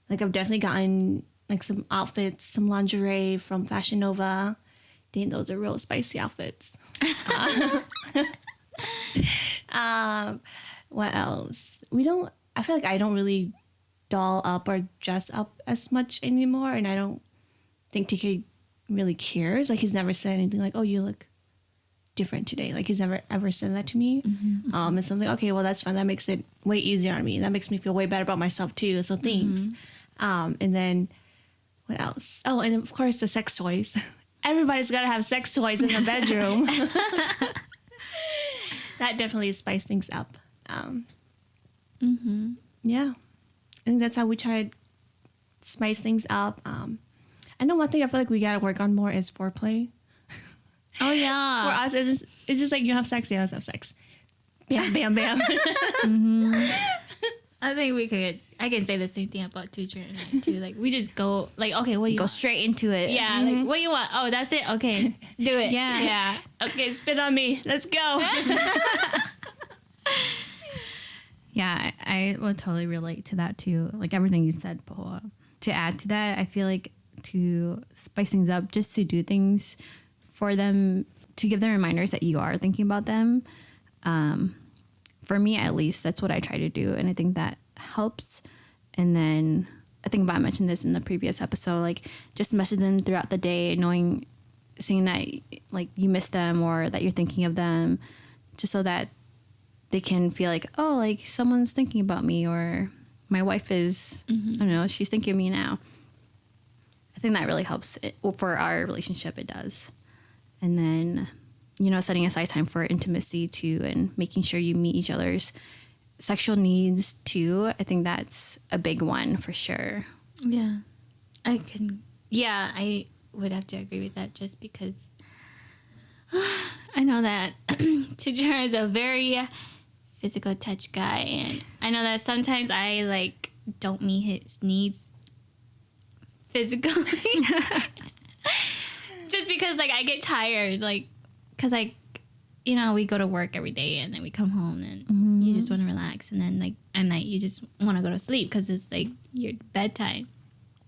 like I've definitely gotten like some outfits, some lingerie from Fashion Nova. Dang, those are real spicy outfits. What else? I feel like I don't really doll up or dress up as much anymore. And I don't think TK really cares. Like he's never said anything like, oh, you look different today. Like he's never ever said that to me. Mm-hmm. It's something, okay, well, that's fine. That makes it way easier on me. That makes me feel way better about myself too. So thanks. Mm-hmm. And then what else? Oh, and of course the sex toys. Everybody's got to have sex toys in their bedroom. That definitely spices things up. Yeah. I think that's how we try to spice things up. I know one thing I feel like we got to work on more is foreplay.
Oh, yeah.
For us, it's just like you have sex, you have sex. Bam, bam, bam.
I think I can say the same thing about teacher and I too. Like, we just go, like, okay, what do you
Go
want?
straight into it.
Yeah, like, what do you want? Oh, that's it? Okay, do it.
Yeah.
Yeah.
Okay, spit on me. Let's go.
Yeah, I would totally relate to that too. Like everything you said, Pa Houa. To add to that, I feel like to spice things up, just to do things for them, to give them reminders that you are thinking about them. For me, at least, that's what I try to do. And I think that helps. And then I think I mentioned this in the previous episode, like just message them throughout the day, seeing that like you miss them or that you're thinking of them, just so that they can feel like, oh, like someone's thinking about me, or my wife is, I don't know, she's thinking of me now. I think that really helps for our relationship. It does. And then, setting aside time for intimacy too, and making sure you meet each other's sexual needs too. I think that's a big one for sure.
Yeah. I would have to agree with that just because I know that Teacher is a very physical touch guy, and I know that sometimes I like don't meet his needs physically just because like I get tired, like because like we go to work every day and then we come home and you just want to relax, and then like at night you just want to go to sleep because it's like your bedtime.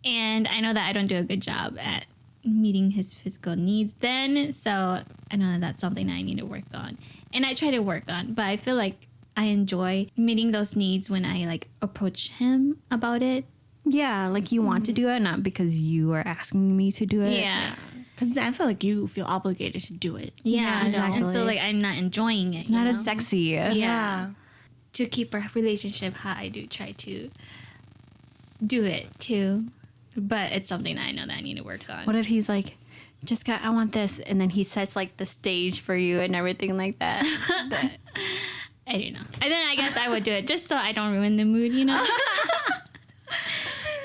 And I know that I don't do a good job at meeting his physical needs then, so I know that that's something that I need to work on, and I try to work on. But I feel like I enjoy meeting those needs when I like approach him about it.
Yeah, like you want to do it, not because you are asking me to do it.
Yeah.
Because I feel like you feel obligated to do it.
Yeah,
exactly.
And so like I'm not enjoying it.
It's not as sexy.
Yeah. To keep our relationship high, I do try to do it too. But it's something that I know that I need to work on.
What if he's like, Jessica, I want this, and then he sets like the stage for you and everything like that?
I don't know. And then I guess I would do it just so I don't ruin the mood,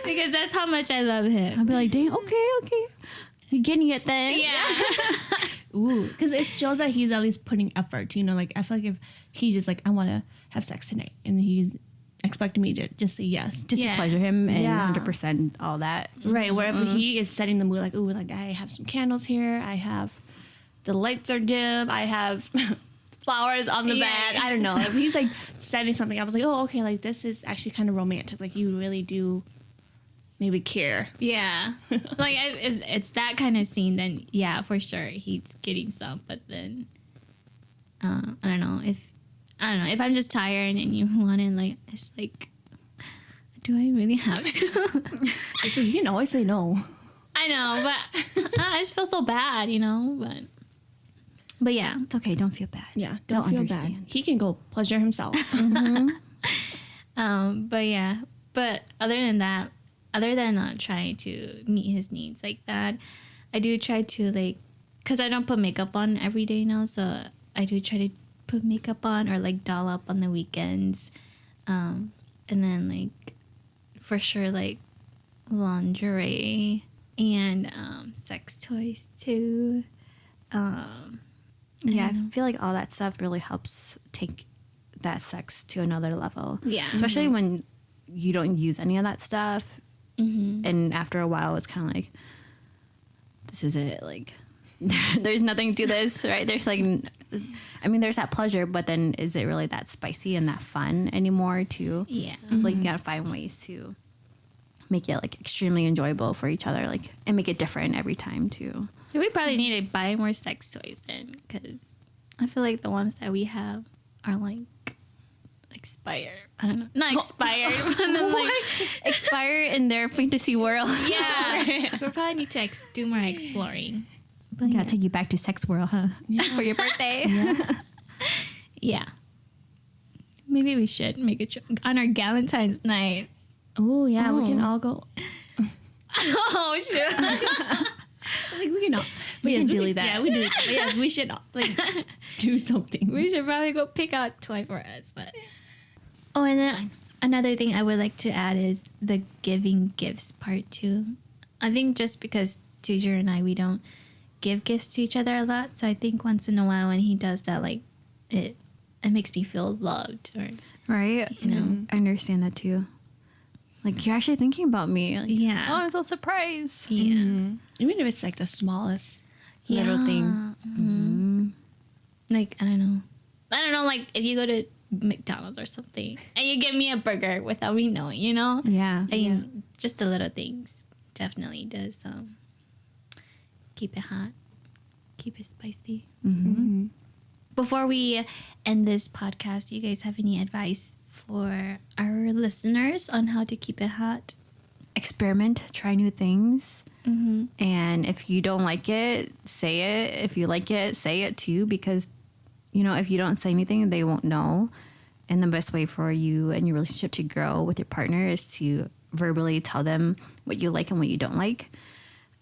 because that's how much I love him.
I'll be like, dang, okay. You're getting it then.
Yeah.
Ooh, because it shows that he's at least putting effort. Like I feel like if he just like, I want to have sex tonight, and he's expecting me to just say yes,
Just to pleasure him and
Yeah.
100% all that.
right? Wherever he is setting the mood, like, ooh, like I have some candles here, I have the lights are dim, I have flowers on the bed. I don't know. If he's like setting something, I was like, oh, okay, like this is actually kind of romantic. Like you really do maybe care.
Yeah. Like if it's that kind of scene, then yeah, for sure he's getting some. But then I don't know if I'm just tired and you want it, like it's like, do I really have to?
So you can always say no.
I know, but I just feel so bad, But yeah.
It's okay. Don't feel bad.
Yeah, don't
They'll
feel
understand.
bad. He can go pleasure himself.
But yeah. But other than trying to meet his needs like that, I do try to like, because I don't put makeup on every day now, so I do try to put makeup on or like doll up on the weekends, and then like for sure like lingerie and sex toys too.
Yeah, I feel like all that stuff really helps take that sex to another level.
Yeah.
Especially when you don't use any of that stuff.
Mm-hmm.
And after a while, it's kind of like, this is it. Like, there's nothing to this, right? There's like, there's that pleasure, but then is it really that spicy and that fun anymore too?
Yeah.
So like you gotta find ways to make it like extremely enjoyable for each other, like, and make it different every time too.
So we probably need to buy more sex toys then, because I feel like the ones that we have are like expired. I don't know, not expired, but then like
Expire in their fantasy world.
yeah. We probably need to do more exploring. But
Gotta take you back to sex world, huh?
Yeah.
For your birthday.
yeah. Maybe we should make a trip on our Valentine's night.
Oh yeah, we can all go.
Oh shit.
Like we can all.
We can
yes,
do that.
Yeah, we do. Yes, we should like do something.
We should probably go pick out a toy for us, but oh, and then another thing I would like to add is the giving gifts part too. I think just because Teacher and I, we don't give gifts to each other a lot, so I think once in a while when he does that, like it it makes me feel loved, or
Right?
you know.
I understand that too. Like, you're actually thinking about me. Like,
Yeah.
oh, I'm so surprised.
Yeah.
Even if it's like the smallest little thing.
Like, I don't know, like if you go to McDonald's or something and you give me a burger without me knowing, you know?
Yeah.
And just the little things definitely does keep it hot, keep it spicy. Before we end this podcast, do you guys have any advice for our listeners on how to keep it hot?
Experiment, try new things. And if you don't like it, say it. If you like it, say it too, because, you know, if you don't say anything, they won't know. And the best way for you and your relationship to grow with your partner is to verbally tell them what you like and what you don't like.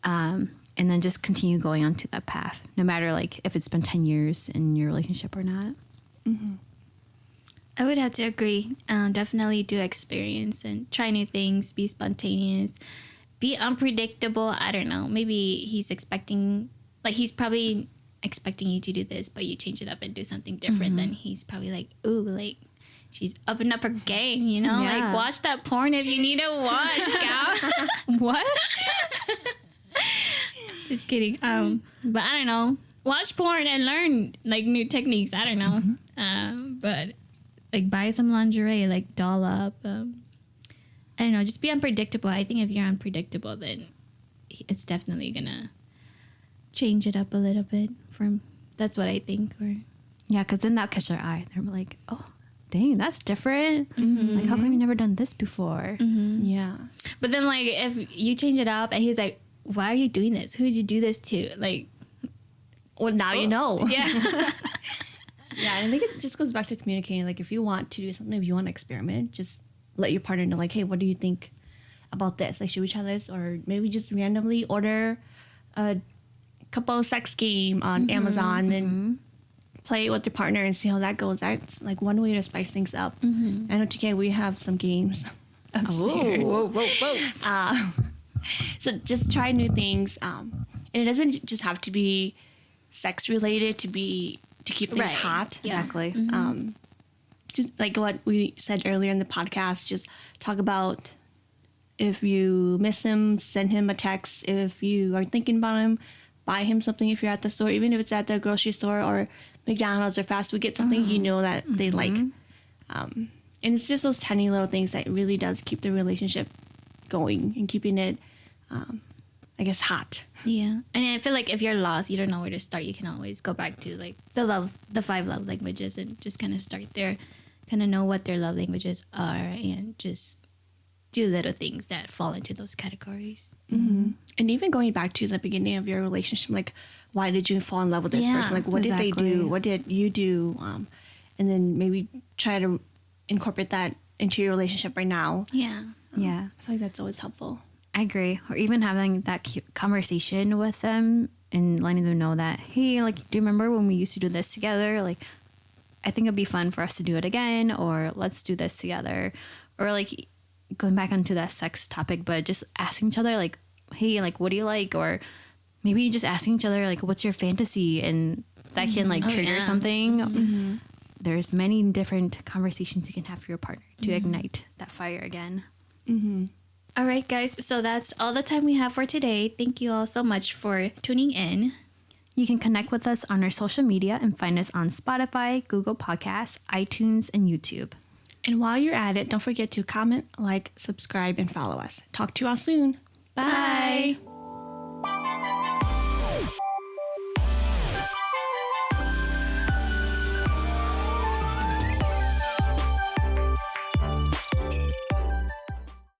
And then just continue going on to that path, no matter like if it's been 10 years in your relationship or not.
I would have to agree. Definitely do experience and try new things, be spontaneous, be unpredictable. I don't know. Maybe he's probably expecting you to do this, but you change it up and do something different. Then he's probably like, ooh, like she's upping up her game, you know?
Yeah.
Like, watch that porn if you need to watch, gal.
What?
Just kidding. But I don't know. Watch porn and learn like new techniques. I don't know. But like buy some lingerie, like doll up. I don't know. Just be unpredictable. I think if you're unpredictable, then it's definitely gonna change it up a little bit. That's what I think. Or
Yeah, because then that'll catch their eye. They're like, oh, dang, that's different. Like, how come you never done this before?
Yeah.
but then like if you change it up and he's like, why are you doing this? Who did you do this to? Like,
Well, now you know.
yeah.
Yeah, and I think it just goes back to communicating. Like, if you want to do something, if you want to experiment, just let your partner know, like, hey, what do you think about this? Like, should we try this? Or maybe just randomly order a couple sex game on Amazon and play it with your partner and see how that goes. That's like one way to spice things up. I know, TK, we have some games upstairs.
Whoa.
So just try new things. And it doesn't just have to be sex related to keep things hot.
Yeah.
Exactly.
Just like what we said earlier in the podcast, just talk about if you miss him, send him a text. If you are thinking about him, buy him something if you're at the store, even if it's at the grocery store or McDonald's or fast food, get something you know that they like. And it's just those tiny little things that really does keep the relationship going and keeping it, I guess, hot.
Yeah. And I feel like if you're lost, you don't know where to start, you can always go back to like the 5 love languages and just kind of start there, kind of know what their love languages are and just do little things that fall into those categories.
And even going back to the beginning of your relationship, like, why did you fall in love with this person? Like, what did they do? What did you do? And then maybe try to incorporate that into your relationship right now.
Yeah.
Yeah.
I feel like that's always helpful.
I agree. Or even having that conversation with them and letting them know that, hey, like, do you remember when we used to do this together? Like, I think it'd be fun for us to do it again, or let's do this together. Or like going back onto that sex topic, but just asking each other, like, hey, like, what do you like? Or maybe just asking each other, like, what's your fantasy? And that can like trigger something. There's many different conversations you can have for your partner to ignite that fire again.
All right, guys. So that's all the time we have for today. Thank you all so much for tuning in.
You can connect with us on our social media and find us on Spotify, Google Podcasts, iTunes, and YouTube.
And while you're at it, don't forget to comment, like, subscribe, and follow us. Talk to you all soon. Bye.